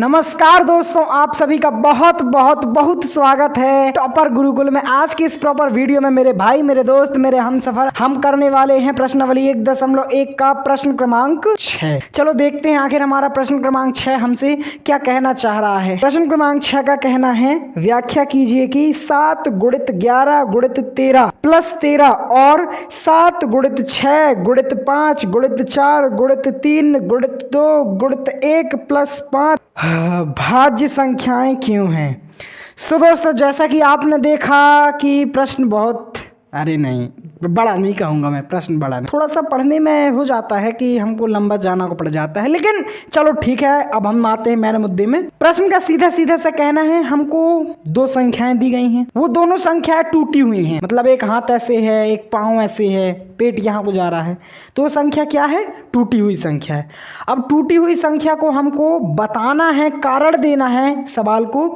नमस्कार दोस्तों, आप सभी का बहुत बहुत बहुत स्वागत है टॉपर गुरुकुल में। आज की इस प्रॉपर वीडियो में मेरे भाई, मेरे दोस्त, मेरे हमसफर हम करने वाले हैं प्रश्नावली 1.1 का प्रश्न क्रमांक 6। चलो देखते हैं आखिर हमारा प्रश्न क्रमांक 6 हमसे क्या कहना चाह रहा है। प्रश्न क्रमांक 6 का कहना है, व्याख्या कीजिए कि 7 गुणित 11 गुणित 13 प्लस 13 और 7 गुणित 6 गुणित 5 गुणित 4 गुणित 3 गुणित 2 गुणित 1 प्लस 5 भाज्य संख्याएं क्यों हैं। सो दोस्तों, जैसा कि आपने देखा कि प्रश्न बहुत बड़ा नहीं कहूँगा मैं, प्रश्न बड़ा नहीं, थोड़ा सा पढ़ने में हो जाता है कि हमको लंबा जाना को पड़ जाता है, लेकिन चलो ठीक है। अब हम आते हैं मेरे मुद्दे में। प्रश्न का सीधा सीधा सा कहना है, हमको 2 संख्याएं दी गई हैं, वो दोनों संख्याएं टूटी हुई हैं, मतलब एक हाथ ऐसे है, एक पाँव ऐसे है, पेट यहाँ को जा रहा है, तो संख्या क्या है? टूटी हुई संख्या है। अब टूटी हुई संख्या को हमको बताना है, कारण देना है सवाल को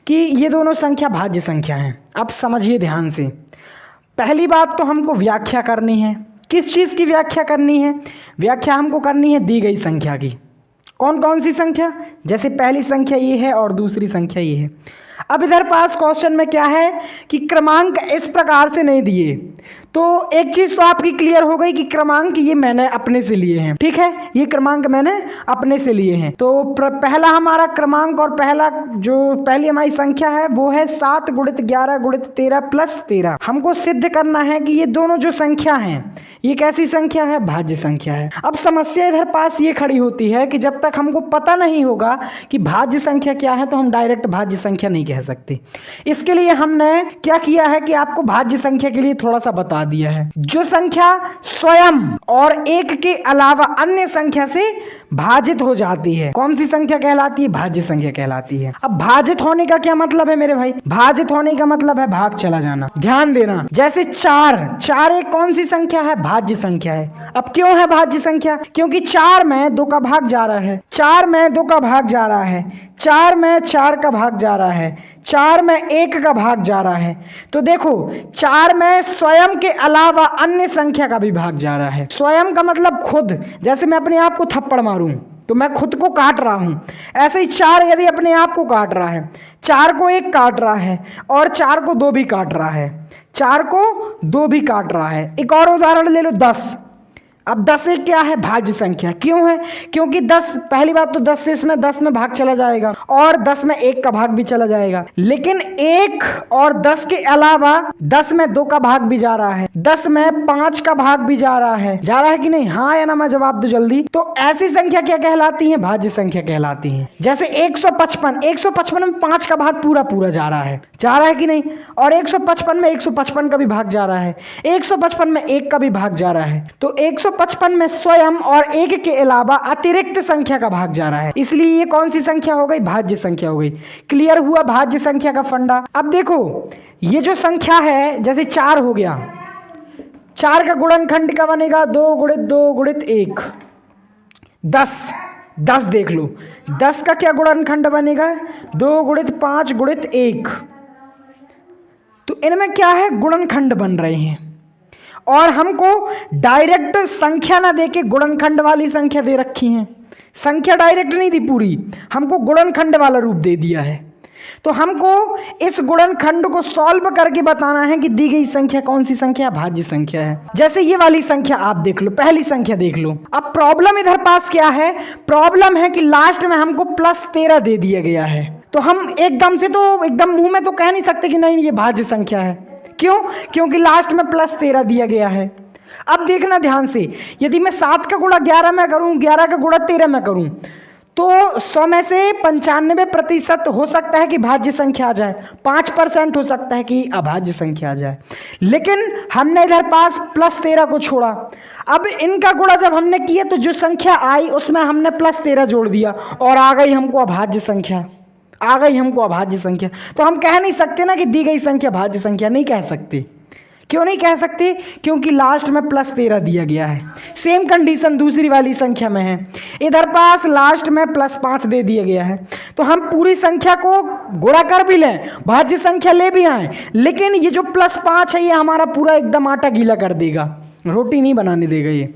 कि ये दोनों संख्या भाज्य संख्या हैं। अब समझिए ध्यान से। पहली बात तो हमको व्याख्या करनी है। किस चीज़ की व्याख्या करनी है? व्याख्या हमको करनी है दी गई संख्या की। कौन कौन सी संख्या? जैसे पहली संख्या ये है और दूसरी संख्या ये है। अब इधर पास क्वेश्चन में क्या है कि क्रमांक इस प्रकार से नहीं दिए, तो एक चीज़ तो आपकी क्लियर हो गई कि क्रमांक ये मैंने अपने से लिए हैं। ठीक है, ये क्रमांक मैंने अपने से लिए हैं। तो पहला हमारा क्रमांक और पहली हमारी संख्या है वो है 7 गुणित 11 गुणित 13 प्लस 13। हमको सिद्ध करना है कि ये दोनों जो संख्या हैं ये कैसी संख्या है? भाज्य संख्या है। अब समस्या इधर पास ये खड़ी होती है कि जब तक हमको पता नहीं होगा कि भाज्य संख्या क्या है तो हम डायरेक्ट भाज्य संख्या नहीं कह सकते। इसके लिए हमने क्या किया है कि आपको भाज्य संख्या के लिए थोड़ा सा बता दिया है। जो संख्या स्वयं और एक के अलावा अन्य संख्या से भाजित हो जाती है, कौन सी संख्या कहलाती है? भाज्य संख्या कहलाती है। अब भाजित होने का क्या मतलब है मेरे भाई? भाजित होने का मतलब है भाग चला जाना। ध्यान देना, जैसे 4 एक कौन सी संख्या है? भाज्य संख्या है। अब क्यों है भाज्य संख्या? क्योंकि 4 में 2 का भाग जा रहा है, 4 में 2 का भाग जा रहा है, 4 में 4 का भाग जा रहा है, 4 में 1 का भाग जा रहा है। तो देखो, 4 में स्वयं के अलावा अन्य संख्या का भी भाग जा रहा है। स्वयं का मतलब खुद, जैसे मैं अपने आप को थप्पड़ मारूं तो मैं खुद को काट रहा हूं, ऐसे ही 4 यदि अपने आप को काट रहा है, 4 को 1 काट रहा है और 4 को 2 भी काट रहा है, 4 को 2 भी काट रहा है। एक और उदाहरण ले लो, 10। अब 10 एक क्या है? भाज्य संख्या। क्यों है? क्योंकि 10, पहली बात तो 10 से इसमें 10 में भाग चला जाएगा और 10 में 1 का भाग भी चला जाएगा, लेकिन 1 और 10 के अलावा 10 में 2 का भाग भी जा रहा है, 10 में 5 का भाग भी जा रहा है कि नहीं? हाँ या ना मैं जवाब दो जल्दी। तो ऐसी संख्या क्या कहलाती है? भाज्य संख्या कहलाती है। जैसे 155 में 5 का भाग पूरा जा रहा है कि नहीं? और 155 में 155 का भी भाग जा रहा है, 155 में 1 का भी भाग जा रहा है। तो 155 में स्वयं और 1 के अलावा अतिरिक्त संख्या का भाग जा रहा है, इसलिए ये कौन सी संख्या हो गई? भाज्य संख्या हो गई। क्लियर हुआ भाज्य संख्या का फंडा। अब देखो, ये जो संख्या है, जैसे 4 हो गया, 4 का गुणनखंड का बनेगा 2 गुणित 2 गुणित 1। 10 देख लो, 10 का क्या गुणनखंड बनेगा? 2 गुणित 5 गुणित 1। तो इनमें क्या है? गुणनखंड बन रहे हैं और हमको डायरेक्ट संख्या ना देके गुणनखंड वाली संख्या दे रखी है। संख्या डायरेक्ट नहीं दी पूरी, हमको गुणनखंड वाला रूप दे दिया है। तो हमको इस गुणनखंड को सॉल्व करके बताना है कि दी गई संख्या कौन सी संख्या? भाज्य संख्या है। जैसे ये वाली संख्या आप देख लो, पहली संख्या देख लो। अब प्रॉब्लम इधर पास क्या है? प्रॉब्लम है कि लास्ट में हमको प्लस 13 दे दिया गया है, तो हम एकदम मुंह में तो कह नहीं सकते कि नहीं ये भाज्य संख्या है। क्यों? क्योंकि लास्ट में प्लस 13 दिया गया है। अब देखना ध्यान से, यदि मैं 7 का गुणा 11 में करूं, 11 का गुणा 13 में करूं, तो 100 में से 95% हो सकता है कि भाज्य संख्या आ जाए, 5% हो सकता है कि अभाज्य संख्या आ जाए, लेकिन हमने इधर पास प्लस 13 को छोड़ा। अब इनका गुणा जब हमने किया तो जो संख्या आई उसमें हमने प्लस 13 जोड़ दिया और आ गई हमको अभाज्य संख्या। तो हम कह नहीं सकते ना कि दी गई संख्या भाज्य संख्या, नहीं कह सकते। क्यों नहीं कह सकते? क्योंकि लास्ट में प्लस 13 दिया गया है। सेम कंडीशन दूसरी वाली संख्या में है, इधर पास लास्ट में प्लस 5 दे दिया गया है। तो हम पूरी संख्या को गुणा कर भी लें, भाज्य संख्या ले भी आए, लेकिन ये जो प्लस 5 है ये हमारा पूरा एकदम आटा गीला कर देगा, रोटी नहीं बनाने देगा ये।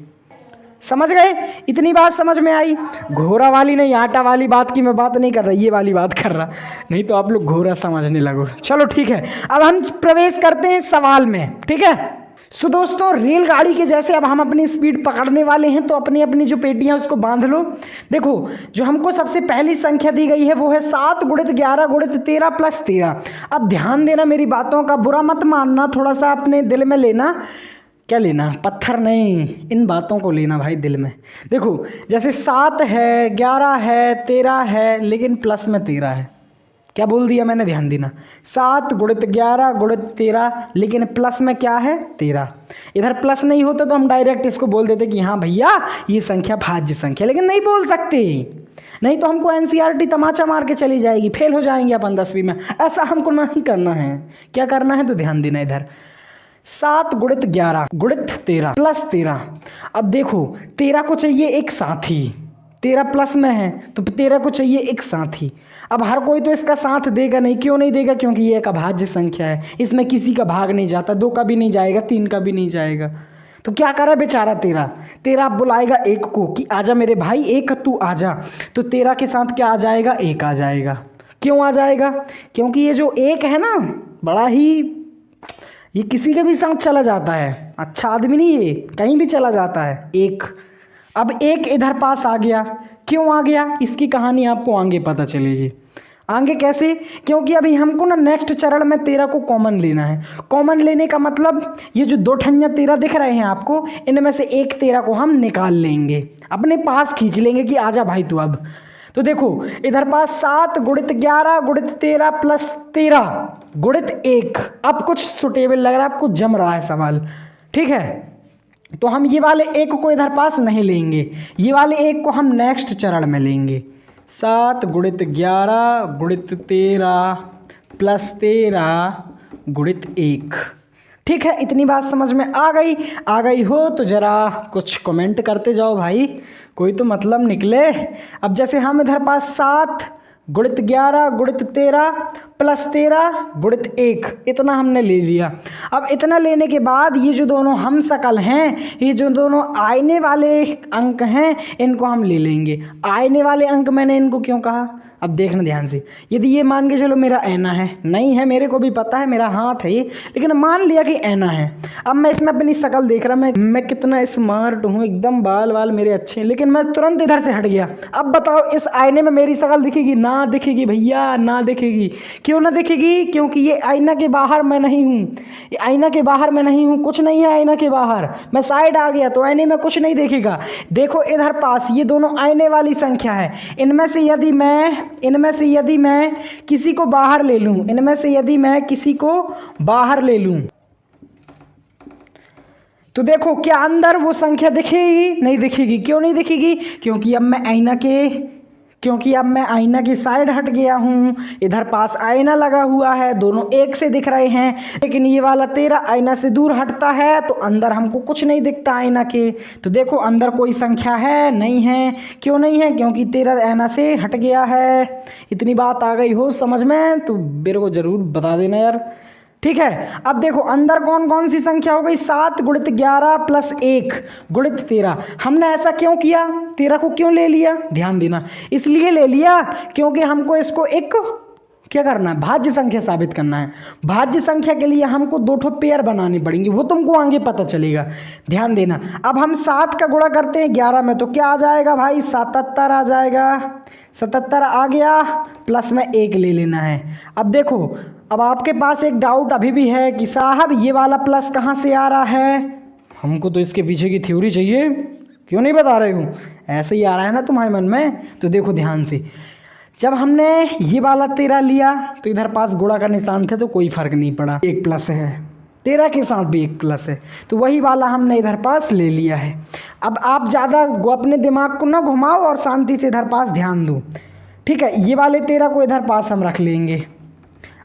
समझ गए? इतनी बात समझ में आई। घोड़ा वाली नहीं, आटा वाली बात की मैं बात नहीं कर रहा, ये वाली बात कर रहा, नहीं तो आप लोग घोड़ा समझने लगो। चलो ठीक है, अब हम प्रवेश करते हैं सवाल में। ठीक है, सो दोस्तों रेलगाड़ी के जैसे अब हम अपनी स्पीड पकड़ने वाले हैं, तो अपनी अपनी जो पेटियां उसको बांध लो। देखो जो हमको सबसे पहली संख्या दी गई है वो है 7 गुणित 11 गुणित 13 प्लस 13। अब ध्यान देना, मेरी बातों का बुरा मत मानना, थोड़ा सा अपने दिल में लेना। क्या लेना? पत्थर नहीं, इन बातों को लेना भाई दिल में। देखो जैसे 7 है, 11 है, 13 है, लेकिन प्लस में 13 है। क्या बोल दिया मैंने? ध्यान देना, 7 गुणित 11 गुणित 13, लेकिन प्लस में क्या है? 13। इधर प्लस नहीं होता तो हम डायरेक्ट इसको बोल देते कि हाँ भैया ये संख्या भाज्य संख्या, लेकिन नहीं बोल सकते, नहीं तो हमको एनसीईआरटी तमाचा मार के चली जाएगी, फेल हो जाएंगे अपन 10वीं में। ऐसा हमको नहीं करना है। क्या करना है? तो ध्यान देना इधर, 7 गुणित 11 गुणित 13 प्लस 13। अब देखो 13 को चाहिए एक साथी, 13 प्लस में है तो 13 को चाहिए एक साथी। अब हर कोई तो इसका साथ देगा नहीं, क्यों नहीं देगा? क्योंकि ये एक अभाज्य संख्या है, इसमें किसी का भाग नहीं जाता, 2 का भी नहीं जाएगा, 3 का भी नहीं जाएगा। तो क्या करे बेचारा 13 अब बुलाएगा 1 को कि आजा मेरे भाई, 1 तू आजा, तो 13 के साथ क्या आ जाएगा? 1 आ जाएगा। क्यों आ जाएगा? क्योंकि ये जो 1 है ना, बड़ा ही, ये किसी के भी साथ चला जाता है, अच्छा आदमी नहीं, ये कहीं भी चला जाता है 1। अब 1 इधर पास आ गया, क्यों आ गया? इसकी कहानी आपको आगे पता चलेगी। आगे कैसे? क्योंकि अभी हमको ना नेक्स्ट चरण में 13 को कॉमन लेना है। कॉमन लेने का मतलब ये जो 2 ठन्या 13 दिख रहे हैं आपको, इनमें से एक 13 को हम निकाल लेंगे, अपने पास खींच लेंगे कि आजा भाई तू अब। तो देखो इधर पास 7 गुणित 11 गुणित 13 प्लस 13 गुणित 1। अब कुछ सुटेबल लग रहा है आपको, जम रहा है सवाल। ठीक है, तो हम ये वाले 1 को इधर पास नहीं लेंगे, ये वाले 1 को हम नेक्स्ट चरण में लेंगे। 7 गुणित 11 गुणित 13 प्लस 13 गुणित 1। ठीक है, इतनी बात समझ में आ गई हो तो ज़रा कुछ कमेंट करते जाओ भाई, कोई तो मतलब निकले। अब जैसे हम इधर पास 7 गुणित 11 गुणित 13 प्लस 13 गुणित 1, इतना हमने ले लिया। अब इतना लेने के बाद ये जो दोनों हम शकल हैं, ये जो दोनों आईने वाले अंक हैं, इनको हम ले लेंगे। आईने वाले अंक मैंने इनको क्यों कहा? अब देखना ध्यान से, यदि ये मान के चलो मेरा ऐना है, नहीं है मेरे को भी पता है, मेरा हाथ है ये, लेकिन मान लिया कि ऐना है। अब मैं इसमें अपनी शकल देख रहा, मैं कितना स्मार्ट हूँ, एकदम बाल वाल मेरे अच्छे हैं, लेकिन मैं तुरंत इधर से हट गया। अब बताओ इस आईने में मेरी शकल दिखेगी? ना दिखेगी भैया, ना दिखेगी। क्यों ना दिखेगी? क्योंकि ये आईना के बाहर मैं नहीं हूँ, ये आईना के बाहर मैं नहीं हूँ, कुछ नहीं है आईना के बाहर। मैं साइड आ गया तो आईने में कुछ नहीं देखेगा। देखो इधर पास ये दोनों आईने वाली संख्या है, इनमें से यदि मैं किसी को बाहर ले लूं, इनमें से यदि मैं किसी को बाहर ले लूं, तो देखो क्या अंदर वो संख्या दिखेगी? नहीं दिखेगी। क्यों नहीं दिखेगी? क्योंकि अब मैं आईना की साइड हट गया हूँ, इधर पास आईना लगा हुआ है, दोनों एक से दिख रहे हैं, लेकिन ये वाला 13 आईना से दूर हटता है तो अंदर हमको कुछ नहीं दिखता आईना के। तो देखो अंदर कोई संख्या है? नहीं है। क्यों नहीं है? क्योंकि 13 आईना से हट गया है। इतनी बात आ गई हो समझ में तो मेरे को ज़रूर बता देना यार। ठीक है, अब देखो अंदर कौन कौन सी संख्या हो गई? 7 गुणित 11 प्लस 1 गुणित 13। हमने ऐसा क्यों किया? 13 को क्यों ले लिया? ध्यान देना, इसलिए ले लिया क्योंकि हमको इसको एक क्या करना है? भाज्य संख्या साबित करना है। भाज्य संख्या के लिए हमको 2 ठो पेयर बनानी पड़ेंगी, वो तुमको आगे पता चलेगा। ध्यान देना, अब हम 7 का गुणा करते हैं 11 में, तो क्या आ जाएगा भाई? 77 आ जाएगा। 77 आ गया, प्लस में 1 ले लेना है। अब देखो, अब आपके पास एक डाउट अभी भी है कि साहब ये वाला प्लस कहाँ से आ रहा है? हमको तो इसके पीछे की थ्योरी चाहिए, क्यों नहीं बता रहे हूँ? ऐसे ही आ रहा है ना तुम्हारे मन में? तो देखो ध्यान से, जब हमने ये वाला 13 लिया तो इधर पास गुणा का निशान थे तो कोई फर्क नहीं पड़ा, 1 प्लस है, 13 के साथ भी 1 प्लस है, तो वही वाला हमने इधर पास ले लिया है। अब आप ज़्यादा अपने दिमाग को ना घुमाओ और शांति से इधर पास ध्यान दो। ठीक है, ये वाले 13 को इधर पास हम रख लेंगे।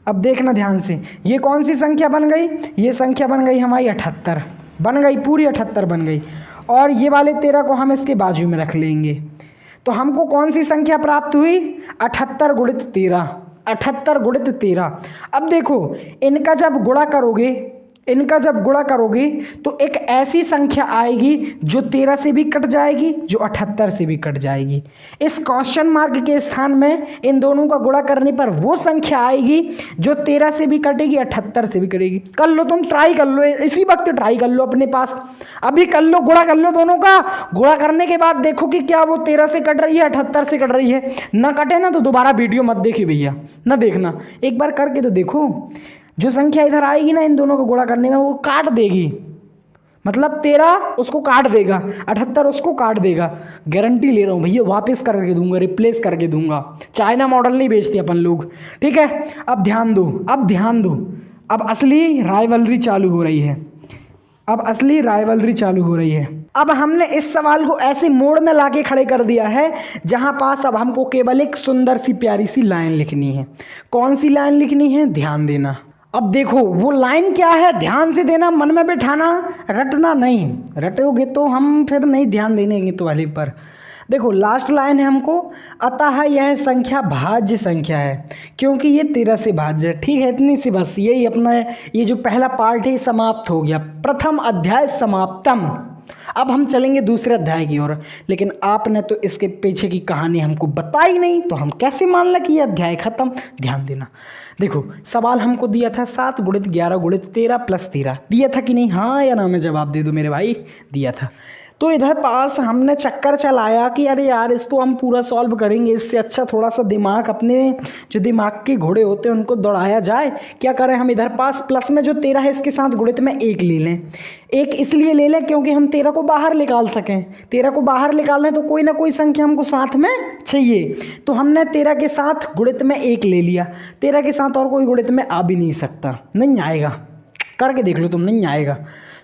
अब देखना ध्यान से, ये कौन सी संख्या बन गई? ये संख्या बन गई हमारी 78, बन गई, पूरी 78 बन गई। और ये वाले 13 को हम इसके बाजू में रख लेंगे, तो हमको कौन सी संख्या प्राप्त हुई? 78 गुणित 13, 78 गुणित 13। अब देखो इनका जब गुणा करोगे इनका जब गुणा करोगे तो एक ऐसी संख्या आएगी जो 13 से भी कट जाएगी, जो 78 से भी कट जाएगी। इस क्वेश्चन मार्क के स्थान में इन दोनों का गुणा करने पर वो संख्या आएगी जो 13 से भी कटेगी, 78 से भी कटेगी। कर लो, तुम ट्राई कर लो, इसी वक्त ट्राई कर लो अपने पास, अभी कर लो, गुणा कर लो दोनों का। गुणा करने के बाद देखो कि क्या वो 13 से कट रही है, 78 से कट रही है। ना कटे ना तो दोबारा वीडियो मत देखिए भैया, ना देखना, एक बार करके तो देखो। जो संख्या इधर आएगी ना इन दोनों को गुणा करने में, वो काट देगी, मतलब 13 उसको काट देगा, 78 उसको काट देगा। गारंटी ले रहा हूँ भैया, वापस करके दूंगा, रिप्लेस करके दूंगा। चाइना मॉडल नहीं बेचते अपन लोग, ठीक है। अब ध्यान दो, अब ध्यान दो, अब असली राइवलरी चालू हो रही है, अब असली राइवलरी चालू हो रही है। अब हमने इस सवाल को ऐसे मोड़ में लाके खड़े कर दिया है जहां पास अब हमको केवल एक सुंदर सी प्यारी सी लाइन लिखनी है। कौन सी लाइन लिखनी है, ध्यान देना। अब देखो वो लाइन क्या है, ध्यान से देना, मन में बैठाना, रटना नहीं, रटोगे तो हम फिर नहीं ध्यान देंगे तो वाले पर। देखो लास्ट लाइन है हमको, अतः यह संख्या भाज्य संख्या है क्योंकि ये 13 से भाज्य है। ठीक है, इतनी सी बस, यही अपना ये जो पहला पार्ट है समाप्त हो गया, प्रथम अध्याय समाप्तम। अब हम चलेंगे दूसरे अध्याय की ओर, लेकिन आपने तो इसके पीछे की कहानी हमको बताई नहीं, तो हम कैसे मान लें कि ये अध्याय खत्म। ध्यान देना, देखो सवाल हमको दिया था 7 गुणित 11 गुणित 13 प्लस 13, दिया था कि नहीं, हाँ या ना में जवाब दे दो मेरे भाई, दिया था। तो इधर पास हमने चक्कर चलाया कि अरे यार इसको हम पूरा सॉल्व करेंगे, इससे अच्छा थोड़ा सा दिमाग, अपने जो दिमाग के घोड़े होते हैं उनको दौड़ाया जाए। क्या करें हम, इधर पास प्लस में जो 13 है इसके साथ गुणित में 1 ले लें। 1 इसलिए ले लें क्योंकि हम 13 को बाहर निकाल सकें। 13 को बाहर निकालना है तो कोई ना कोई संख्या हमको साथ में चाहिए, तो हमने 13 के साथ गुणित में 1 ले लिया। 13 के साथ और कोई गुणित में आ भी नहीं सकता, नहीं आएगा, करके देख लो तुम, नहीं आएगा।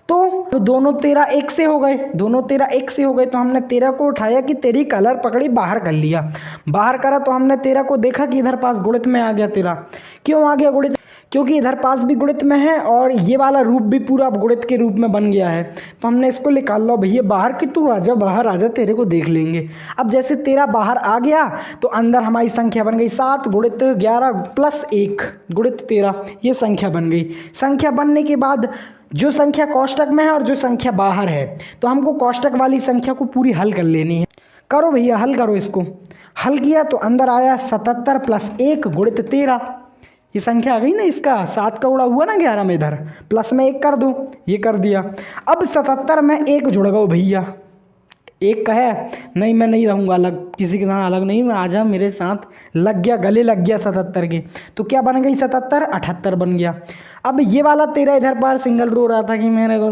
तो दोनों 13 1 से हो गए, दोनों 13 1 से हो गए, तो हमने 13 को उठाया कि तेरी कलर पकड़ी, बाहर कर लिया। बाहर करा तो हमने 13 को देखा कि इधर पास गुणित में आ गया 13। क्यों आ गया गुणित, क्योंकि इधर पास भी गुणित में है और ये वाला रूप भी पूरा गुणित के रूप में बन गया है। तो हमने इसको निकाल लो, भैया बाहर कि तू आजा, बाहर आजा, तेरे को देख लेंगे। अब जैसे 13 बाहर आ गया तो अंदर हमारी संख्या बन गई 7 गुणित 11 प्लस 1 गुणित 13, ये संख्या बन गई। संख्या बनने के बाद जो संख्या कोष्टक में है और जो संख्या बाहर है, तो हमको कोष्टक वाली संख्या को पूरी हल कर लेनी है। करो भैया, हल करो इसको। हल किया तो अंदर आया 77 प्लस 1 गुणित 13, ये संख्या आ गई ना, इसका 7 का उड़ा हुआ ना 11 में, इधर प्लस में 1 कर दो, ये कर दिया। अब 77 में 1 जुड़ गओ भैया, 1 का है नहीं, मैं नहीं रहूँगा अलग, किसी के साथ अलग नहीं, मैं आजा मेरे साथ, लग गया, गले लग गया 77 के, तो क्या बन गई 77, 78 बन गया। अब ये वाला 13 इधर पर सिंगल रो रहा था कि मेरे को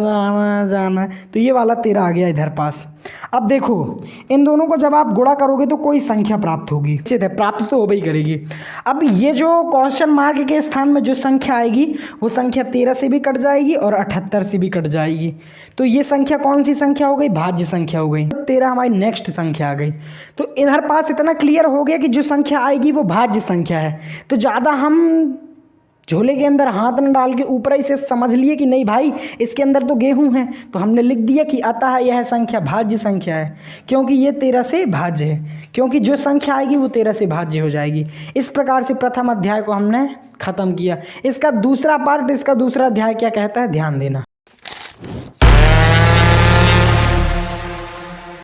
जाना है, तो ये वाला 13 आ गया इधर पास। अब देखो इन दोनों को जब आप गुणा करोगे तो कोई संख्या प्राप्त होगी, प्राप्त तो हो ही करेगी। अब ये जो क्वेश्चन मार्क के स्थान में जो संख्या आएगी वो संख्या 13 से भी कट जाएगी और 78 से भी कट जाएगी। तो ये संख्या कौन सी संख्या हो गई, भाज्य संख्या हो गई। 13 हमारी नेक्स्ट संख्या आ गई। तो इधर पास इतना क्लियर हो गया कि जो संख्या आएगी वो भाज्य संख्या है। तो ज़्यादा हम झोले के अंदर हाथ न डाल के ऊपर ही से समझ लिए कि नहीं भाई इसके अंदर तो गेहूं है, तो हमने लिख दिया कि अतः यह संख्या भाज्य संख्या है क्योंकि ये 13 से भाज्य है, क्योंकि जो संख्या आएगी वो 13 से भाज्य हो जाएगी। इस प्रकार से प्रथम अध्याय को हमने खत्म किया। इसका दूसरा पार्ट, इसका दूसरा अध्याय क्या कहता है, ध्यान देना।